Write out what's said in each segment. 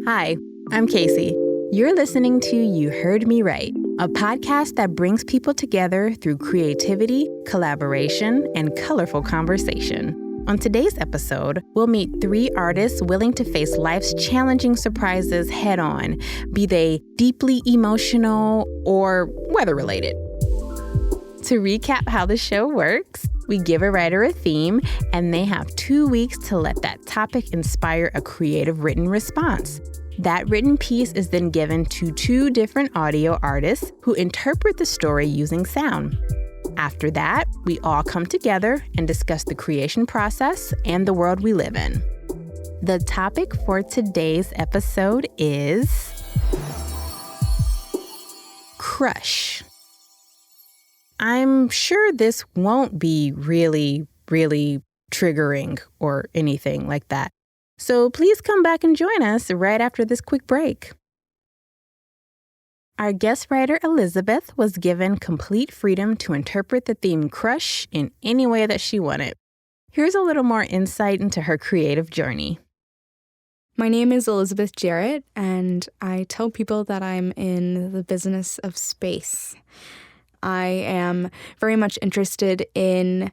Hi, I'm Casey. You're listening to You Heard Me Right, a podcast that brings people together through creativity, collaboration, and colorful conversation. On today's episode, we'll meet 3 artists willing to face life's challenging surprises head-on, be they deeply emotional or weather-related. To recap how the show works, we give a writer a theme, and they have 2 weeks to let that topic inspire a creative written response. That written piece is then given to 2 different audio artists who interpret the story using sound. After that, we all come together and discuss the creation process and the world we live in. The topic for today's episode is crush. I'm sure this won't be really triggering or anything like that. So please come back and join us right after this quick break. Our guest writer, Elizabeth, was given complete freedom to interpret the theme crush in any way that she wanted. Here's a little more insight into her creative journey. My name is Elizabeth Jarrett, and I tell people that I'm in the business of space. I am very much interested in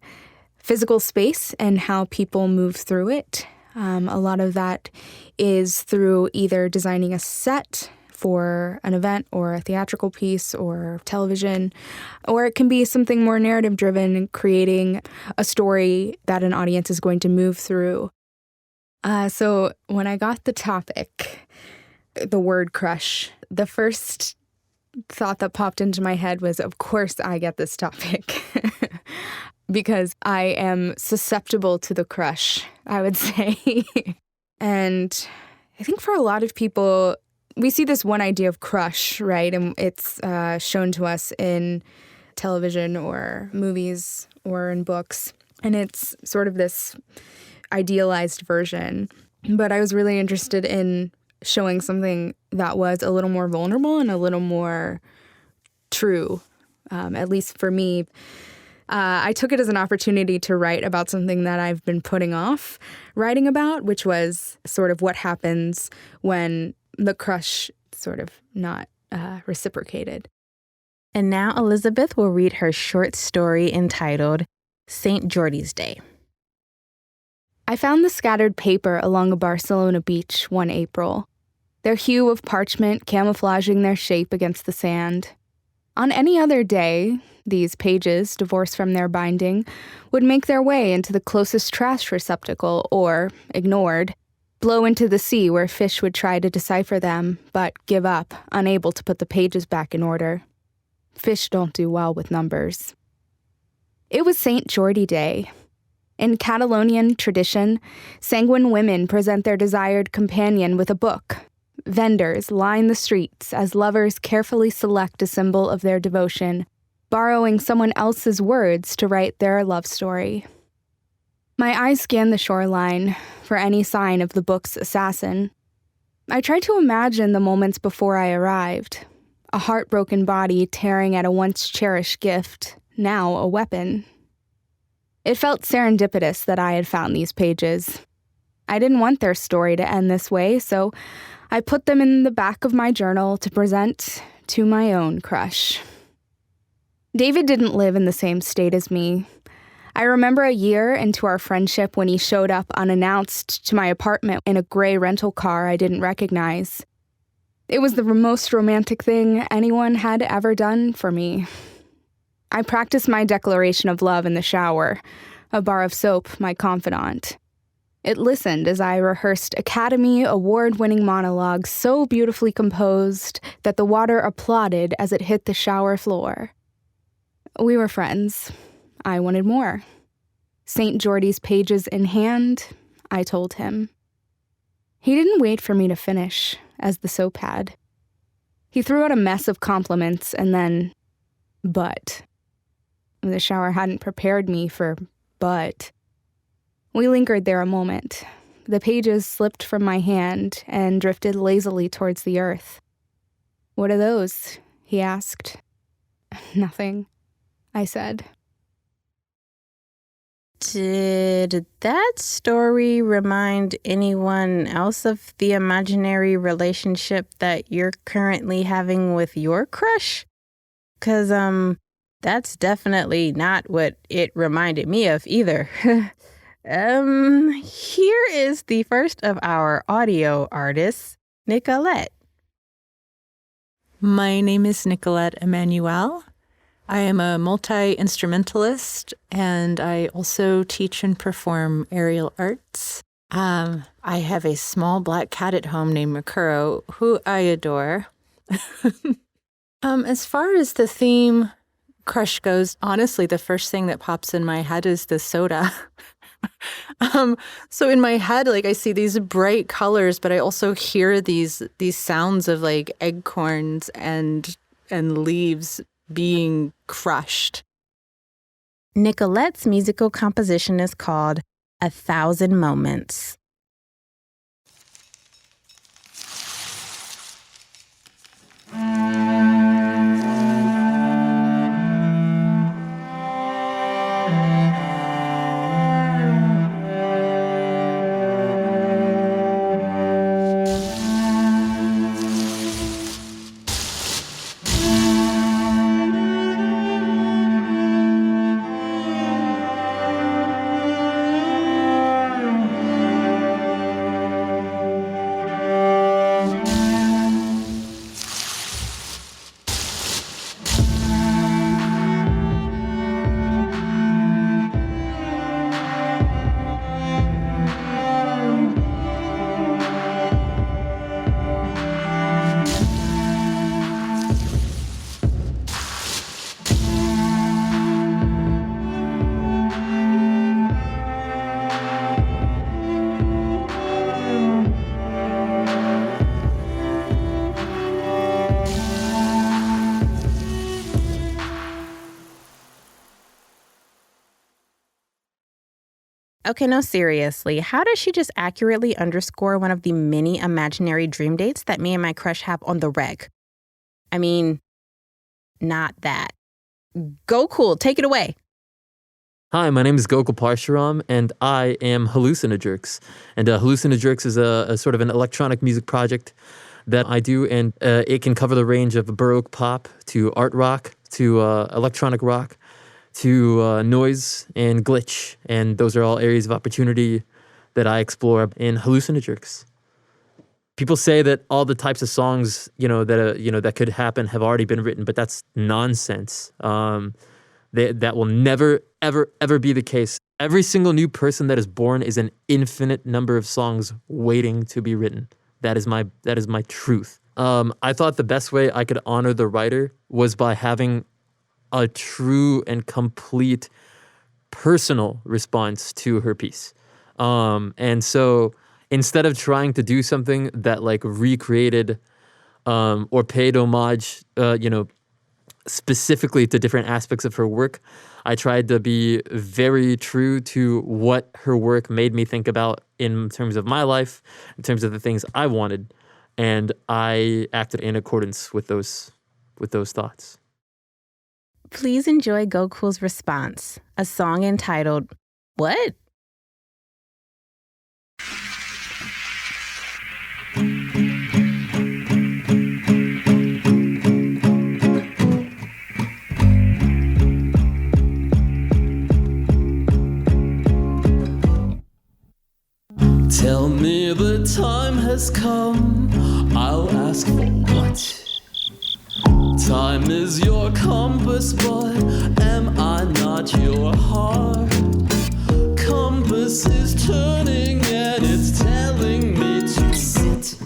physical space and how people move through it. A lot of that is through either designing a set for an event or a theatrical piece or television, or it can be something more narrative-driven, creating a story that an audience is going to move through. So when I got the topic, the word crush, the first thought that popped into my head was, of course I get this topic. Because I am susceptible to the crush, I would say. And I think for a lot of people, we see this one idea of crush, right? And it's shown to us in television or movies or in books. And it's sort of this idealized version. But I was really interested in showing something that was a little more vulnerable and a little more true, at least for me. I took it as an opportunity to write about something that I've been putting off writing about, which was sort of what happens when the crush sort of not reciprocated. And now Elizabeth will read her short story entitled St. Geordie's Day. I found the scattered paper along a Barcelona beach one April, their hue of parchment camouflaging their shape against the sand. On any other day, these pages, divorced from their binding, would make their way into the closest trash receptacle or, ignored, blow into the sea where fish would try to decipher them, but give up, unable to put the pages back in order. Fish don't do well with numbers. It was St. Geordie Day. In Catalonian tradition, sanguine women present their desired companion with a book. Vendors line the streets as lovers carefully select a symbol of their devotion, borrowing someone else's words to write their love story. My eyes scanned the shoreline for any sign of the book's assassin. I tried to imagine the moments before I arrived, a heartbroken body tearing at a once-cherished gift, now a weapon. It felt serendipitous that I had found these pages. I didn't want their story to end this way, so I put them in the back of my journal to present to my own crush. David didn't live in the same state as me. I remember a year into our friendship when he showed up unannounced to my apartment in a gray rental car I didn't recognize. It was the most romantic thing anyone had ever done for me. I practiced my declaration of love in the shower, a bar of soap my confidant. It listened as I rehearsed Academy Award-winning monologues so beautifully composed that the water applauded as it hit the shower floor. We were friends. I wanted more. St. Geordie's pages in hand, I told him. He didn't wait for me to finish, as the soap had. He threw out a mess of compliments and then, but. The shower hadn't prepared me for but. We lingered there a moment. The pages slipped from my hand and drifted lazily towards the earth. "What are those?" he asked. "Nothing," I said. Did that story remind anyone else of the imaginary relationship that you're currently having with your crush? 'Cause, that's definitely not what it reminded me of either. Here is the first of our audio artists, Nicolette. My name is Nicolette Emanuelle. I am a multi-instrumentalist, and I also teach and perform aerial arts. I have a small black cat at home named Makuro, who I adore. As far as the theme crush goes, honestly, the first thing that pops in my head is the soda. So in my head, like, I see these bright colors, but I also hear these sounds of like acorns and leaves being crushed. Nicolette's musical composition is called 1,000 Moments. Okay, no, seriously, how does she just accurately underscore one of the many imaginary dream dates that me and my crush have on the reg? I mean, not that. Gokul, take it away. Hi, my name is Gokul Parasuram, and I am Hallucinojerks. And Hallucinojerks is a sort of an electronic music project that I do, and it can cover the range of Baroque pop to art rock to electronic rock to noise and glitch. And those are all areas of opportunity that I explore in Hallucinojerks. People say that all the types of songs, that could happen have already been written, but that's nonsense. That will never, ever, ever be the case. Every single new person that is born is an infinite number of songs waiting to be written. That is my truth. I thought the best way I could honor the writer was by having a true and complete personal response to her piece. And so instead of trying to do something that like recreated or paid homage, specifically to different aspects of her work, I tried to be very true to what her work made me think about in terms of my life, in terms of the things I wanted, and I acted in accordance with those thoughts. Please enjoy Gokul's response, a song entitled, What? Tell me the time has come, I'll ask for what? Time is your compass, but am I not your heart? Compass is turning and it's telling me to sit.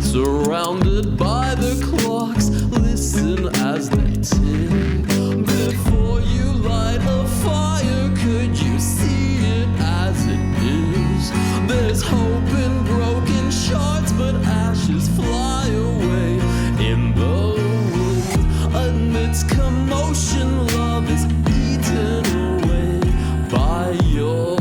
Surrounded by the clocks, listen as they tick. Before you light a fire, could you see it as it is? There's hope in broken shards, but ashes fly away in the wind. Amidst commotion, love is eaten away by your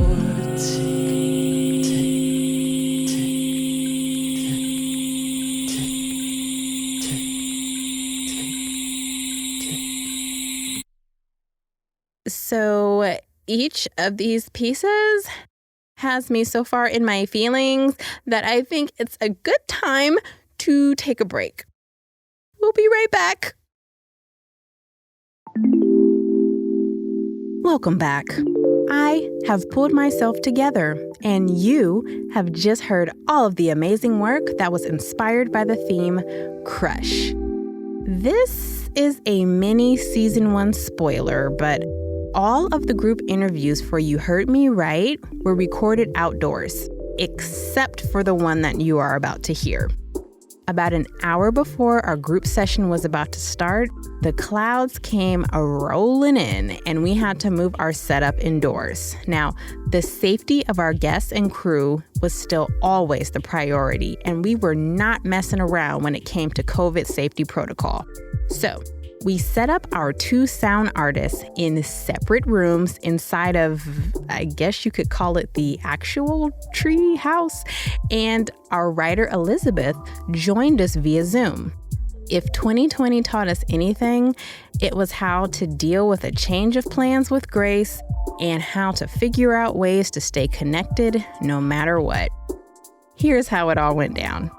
So each of these pieces has me so far in my feelings that I think it's a good time to take a break. We'll be right back. Welcome back. I have pulled myself together, and you have just heard all of the amazing work that was inspired by the theme Crush. This is a mini season 1 spoiler, but all of the group interviews for You Heard Me Right were recorded outdoors, except for the one that you are about to hear. About an hour before our group session was about to start, the clouds came rolling in and we had to move our setup indoors. Now, the safety of our guests and crew was still always the priority, and we were not messing around when it came to COVID safety protocol. So, we set up our 2 sound artists in separate rooms inside of, I guess you could call it the actual tree house, and our writer Elizabeth joined us via Zoom. If 2020 taught us anything, it was how to deal with a change of plans with grace and how to figure out ways to stay connected no matter what. Here's how it all went down.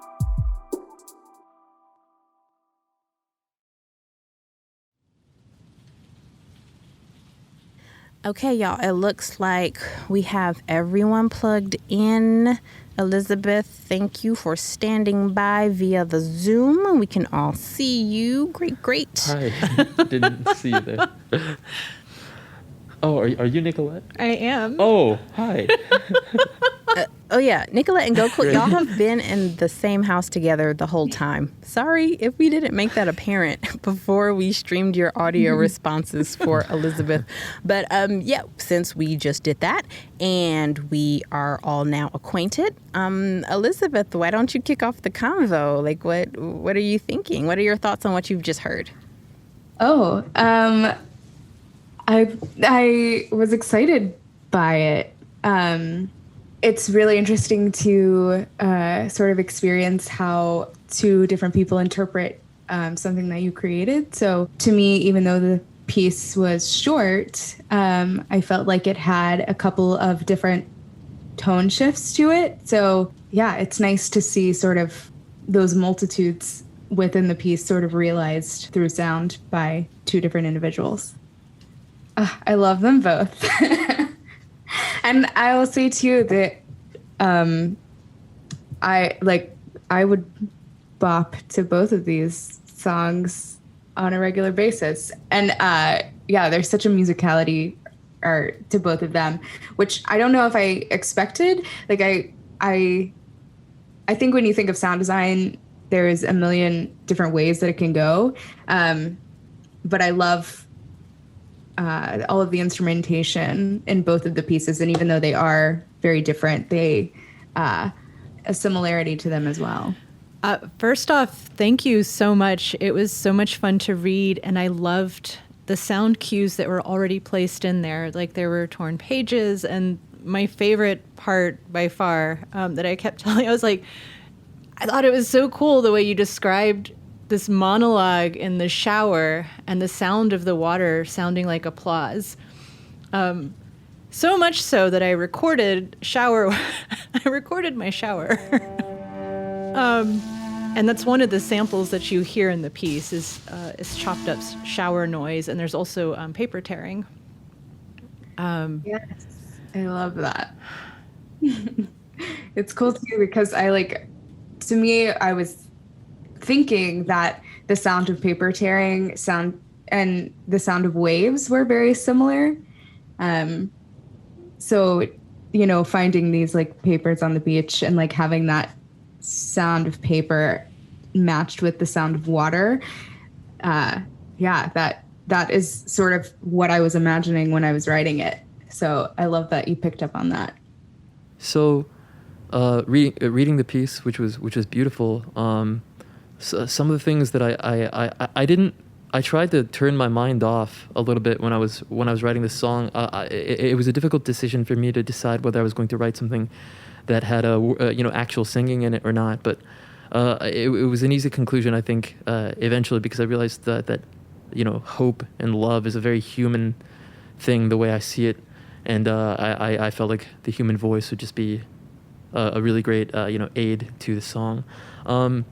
Okay, y'all, it looks like we have everyone plugged in. Elizabeth, thank you for standing by via the Zoom. We can all see you. Great. Hi. Didn't see you there. Oh, are you Nicolette? I am. Oh, hi. Oh yeah, Nicolette and Gokul, y'all have been in the same house together the whole time. Sorry if we didn't make that apparent before we streamed your audio responses for Elizabeth. But yeah, since we just did that and we are all now acquainted, Elizabeth, why don't you kick off the convo? Like, what are you thinking? What are your thoughts on what you've just heard? Oh, I was excited by it. It's really interesting to sort of experience how 2 different people interpret something that you created. So to me, even though the piece was short, I felt like it had a couple of different tone shifts to it. So yeah, it's nice to see sort of those multitudes within the piece sort of realized through sound by 2 different individuals. I love them both. And I will say too that I would bop to both of these songs on a regular basis. And yeah, there's such a musicality to both of them, which I don't know if I expected. Like I think when you think of sound design, there's a million different ways that it can go. But I love all of the instrumentation in both of the pieces, and even though they are very different, they a similarity to them as well. First off, thank you so much. It was so much fun to read, and I loved the sound cues that were already placed in there. Like there were torn pages, and my favorite part by far that I kept telling, I was like, I thought it was so cool the way you described this monologue in the shower and the sound of the water sounding like applause. So much so that I recorded my shower. And that's one of the samples that you hear in the piece is chopped up shower noise, and there's also paper tearing. Yes, I love that. It's cool too because to me, I was thinking that the sound of paper tearing and the sound of waves were very similar. So, finding these papers on the beach and having that sound of paper matched with the sound of water. That is sort of what I was imagining when I was writing it. So I love that you picked up on that. So, reading the piece, which was beautiful. So some of the things that I tried to turn my mind off a little bit when I was writing this song. It was a difficult decision for me to decide whether I was going to write something that had actual singing in it or not. But it was an easy conclusion, I think, eventually, because I realized that hope and love is a very human thing, the way I see it, And I felt like the human voice would just be a really great aid to the song. I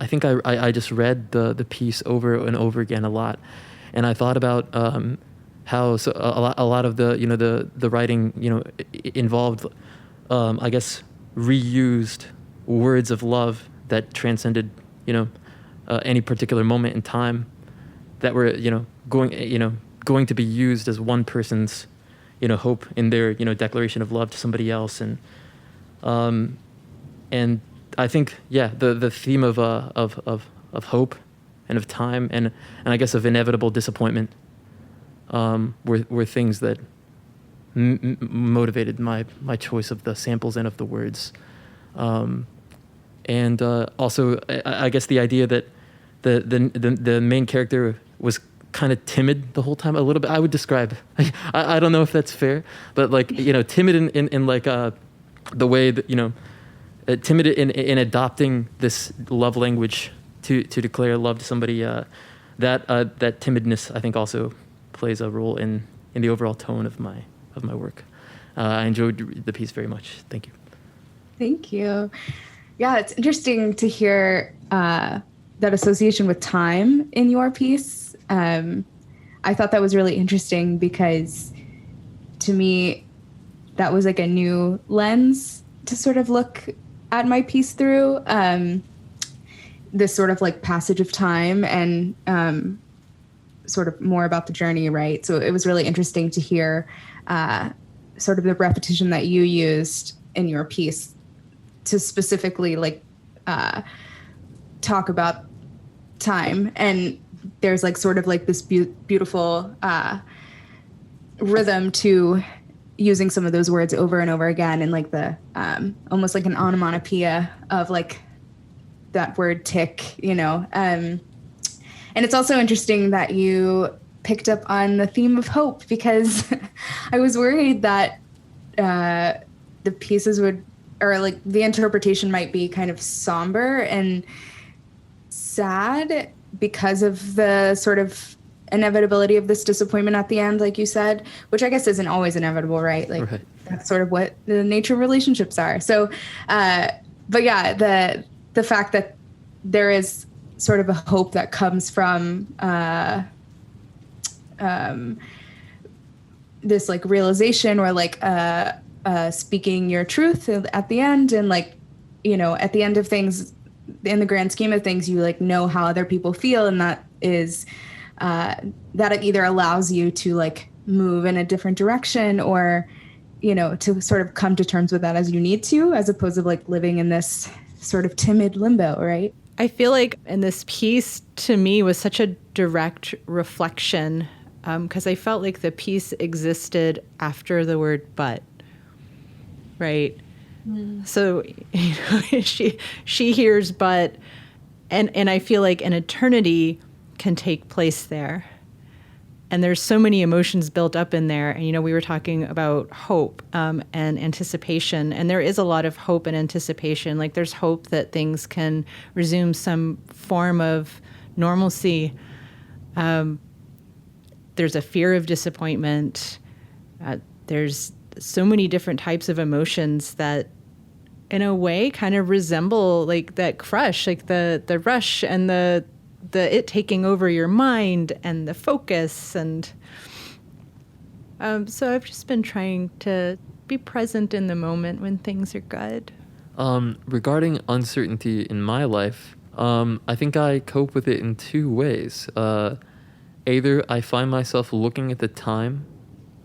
think I just read the piece over and over again a lot, and I thought about how a lot of the writing involved I guess reused words of love that transcended any particular moment in time, that were going to be used as one person's hope in their declaration of love to somebody else. And I think the theme of hope and of time and I guess of inevitable disappointment were things that motivated my choice of the samples and of the words. Also, I guess the idea that the main character was kind of timid the whole time, a little bit. I would describe. I don't know if that's fair, but timid in like the way that timid in adopting this love language to declare love to somebody. That timidness, I think, also plays a role in the overall tone of my work. I enjoyed the piece very much. Thank you. Thank you. Yeah, it's interesting to hear that association with time in your piece. I thought that was really interesting because to me, that was like a new lens to sort of look at my piece through, this sort of like passage of time and sort of more about the journey, right? So it was really interesting to hear sort of the repetition that you used in your piece to specifically like talk about time. And there's like sort of like this beautiful rhythm to using some of those words over and over again, and like the almost like an onomatopoeia of like that word tick, and it's also interesting that you picked up on the theme of hope, because I was worried that the pieces would, or like the interpretation might be kind of somber and sad because of the sort of inevitability of this disappointment at the end, like you said, which I guess isn't always inevitable, right? Like right. That's sort of what the nature of relationships are. So, but yeah, the fact that there is sort of a hope that comes from this like realization, or like speaking your truth at the end, and like, at the end of things, in the grand scheme of things, you like know how other people feel, and that is that it either allows you to like move in a different direction, or to sort of come to terms with that as you need to, as opposed to like living in this sort of timid limbo, right? I feel like in this piece, to me, was such a direct reflection, because I felt like the piece existed after the word but, right? So she hears but, and I feel like an eternity can take place there. And there's so many emotions built up in there. And, we were talking about hope and anticipation. And there is a lot of hope and anticipation. Like there's hope that things can resume some form of normalcy. There's a fear of disappointment. There's so many different types of emotions that in a way kind of resemble like that crush, like the rush and the it taking over your mind and the focus. And so I've just been trying to be present in the moment when things are good. Regarding uncertainty in my life, I think I cope with it in two ways. Either I find myself looking at the time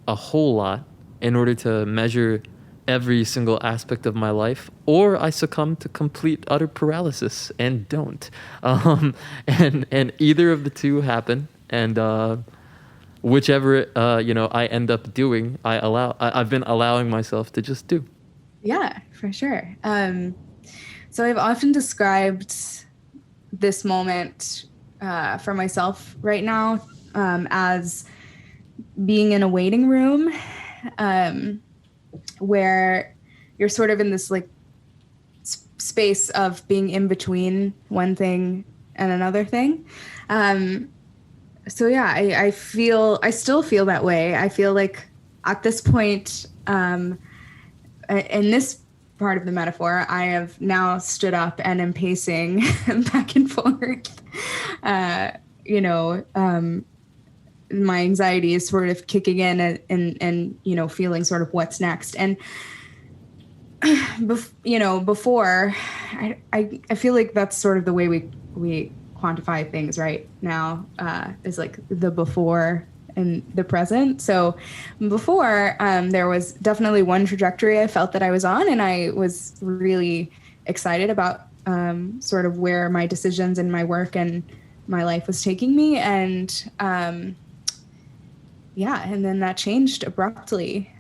a whole lot in order to measure every single aspect of my life, or I succumb to complete utter paralysis and don't. And either of the two happen, and whichever I end up doing, I've been allowing myself to just do. Yeah, for sure. So I've often described this moment for myself right now as being in a waiting room, where you're sort of in this like space of being in between one thing and another thing. So yeah, I still feel that way. I feel like at this point, in this part of the metaphor, I have now stood up and am pacing back and forth. My anxiety is sort of kicking in and feeling sort of what's next. And before, I feel like that's sort of the way we quantify things right now, is like the before and the present. So before, there was definitely one trajectory I felt that I was on, and I was really excited about sort of where my decisions and my work and my life was taking me. And and then that changed abruptly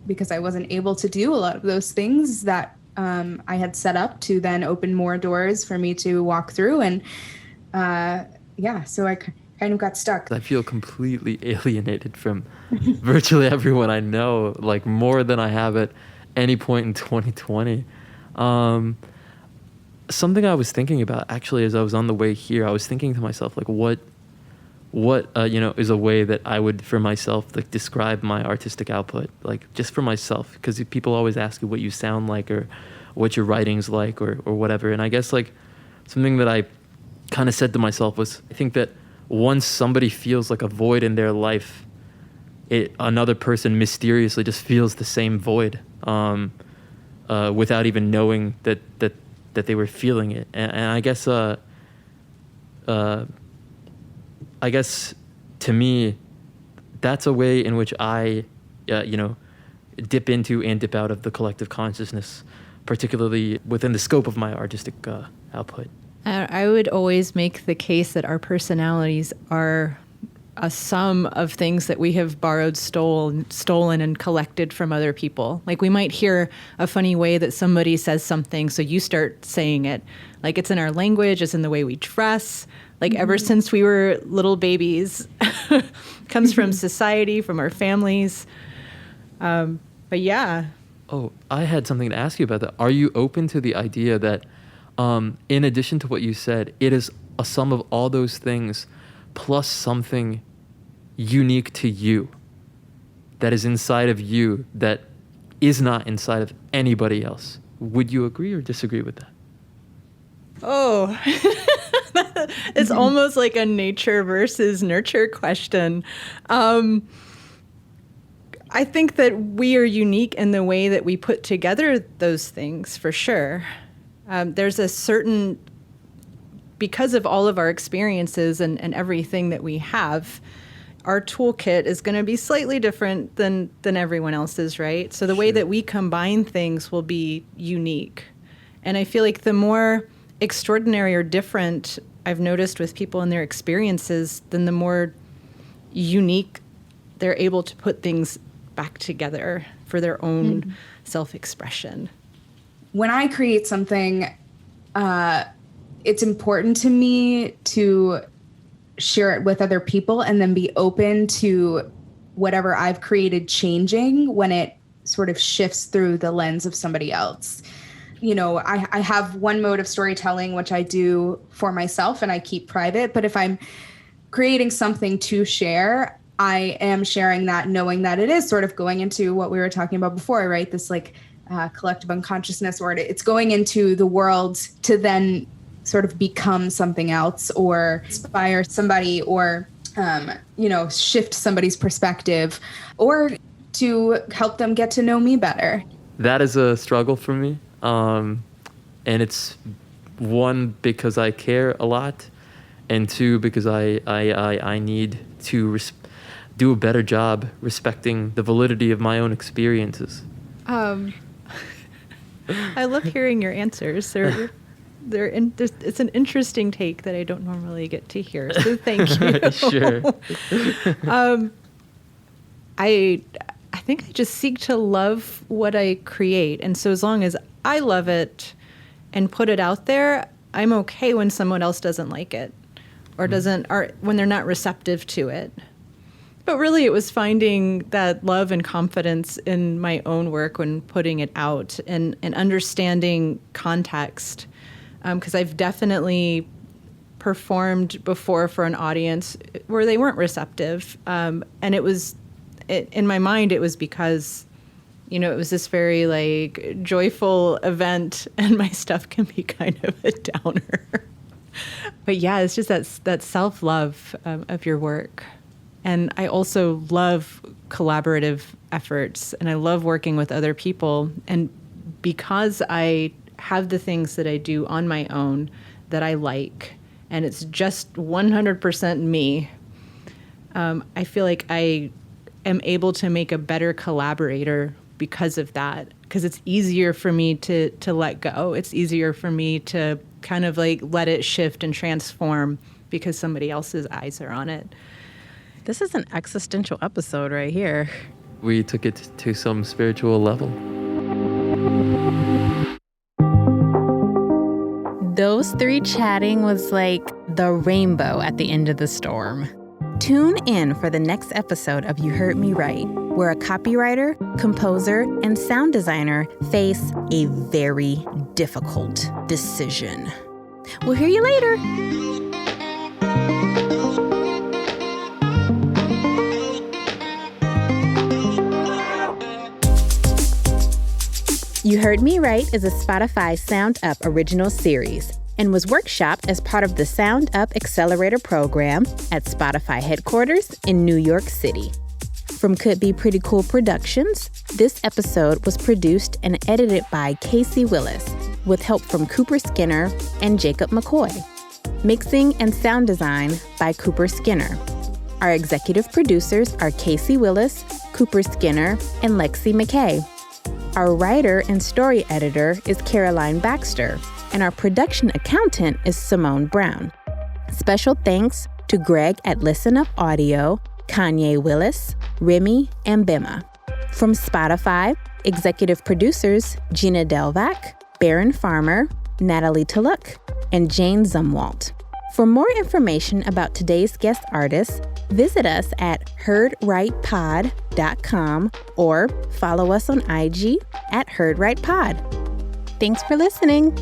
because I wasn't able to do a lot of those things that I had set up to then open more doors for me to walk through. And so I kind of got stuck. I feel completely alienated from virtually everyone I know, like more than I have at any point in 2020. Something I was thinking about actually as I was on the way here, I was thinking to myself, like what is a way that I would for myself like describe my artistic output, like just for myself, because people always ask you what you sound like or what your writing's like or whatever. And I guess like something that I kind of said to myself was, I think that once somebody feels like a void in their life, another person mysteriously just feels the same void without even knowing that they were feeling it. And I guess to me, that's a way in which I, dip into and dip out of the collective consciousness, particularly within the scope of my artistic output. I would always make the case that our personalities are a sum of things that we have borrowed, stolen, and collected from other people. Like we might hear a funny way that somebody says something, so you start saying it. Like it's in our language, it's in the way we dress. Like ever since we were little babies, comes from society, from our families. But yeah. Oh, I had something to ask you about that. Are you open to the idea that in addition to what you said, it is a sum of all those things plus something unique to you that is inside of you that is not inside of anybody else? Would you agree or disagree with that? Oh, it's almost like a nature versus nurture question. I think that we are unique in the way that we put together those things, for sure. There's a certain, because of all of our experiences and everything that we have, our toolkit is going to be slightly different than everyone else's, right? So the way that we combine things will be unique. And I feel like the more extraordinary or different I've noticed with people and their experiences, then the more unique they're able to put things back together for their own self-expression. When I create something, it's important to me to share it with other people and then be open to whatever I've created changing when it sort of shifts through the lens of somebody else. You know, I have one mode of storytelling, which I do for myself and I keep private. But if I'm creating something to share, I am sharing that knowing that it is sort of going into what we were talking about before, right? This like collective unconsciousness, or it's going into the world to then sort of become something else or inspire somebody or, shift somebody's perspective or to help them get to know me better. That is a struggle for me. And it's one, because I care a lot, and two, because I need to do a better job respecting the validity of my own experiences. I love hearing your answers. It's an interesting take that I don't normally get to hear. So thank you. Sure. I think I just seek to love what I create. And so as long as I love it and put it out there, I'm okay when someone else doesn't like it or when they're not receptive to it. But really it was finding that love and confidence in my own work when putting it out and understanding context. Because I've definitely performed before for an audience where they weren't receptive. And it was in my mind, it was because, it was this very like joyful event, and my stuff can be kind of a downer. But yeah, it's just that self-love of your work. And I also love collaborative efforts, and I love working with other people. And because I have the things that I do on my own that I like, and it's just 100% me, I feel like I am able to make a better collaborator because of that, because it's easier for me to let go. It's easier for me to kind of like let it shift and transform because somebody else's eyes are on it. This is an existential episode right here. We took it to some spiritual level. Those three chatting was like the rainbow at the end of the storm. Tune in for the next episode of You Heard Me Right, where a copywriter, composer, and sound designer face a very difficult decision. We'll hear you later. You Heard Me Right is a Spotify Sound Up original series and was workshopped as part of the Sound Up Accelerator program at Spotify headquarters in New York City. From Could Be Pretty Cool Productions, this episode was produced and edited by Casey Willis, with help from Cooper Skinner and Jacob McCoy. Mixing and sound design by Cooper Skinner. Our executive producers are Casey Willis, Cooper Skinner, and Lexi McKay. Our writer and story editor is Caroline Baxter, and our production accountant is Simone Brown. Special thanks to Greg at Listen Up Audio, Kanye Willis, Remy, and Bema. From Spotify, executive producers Gina Delvac, Baron Farmer, Natalie Tulloch, and Jane Zumwalt. For more information about today's guest artists, visit us at heardrightpod.com or follow us on IG at heardrightpod. Thanks for listening.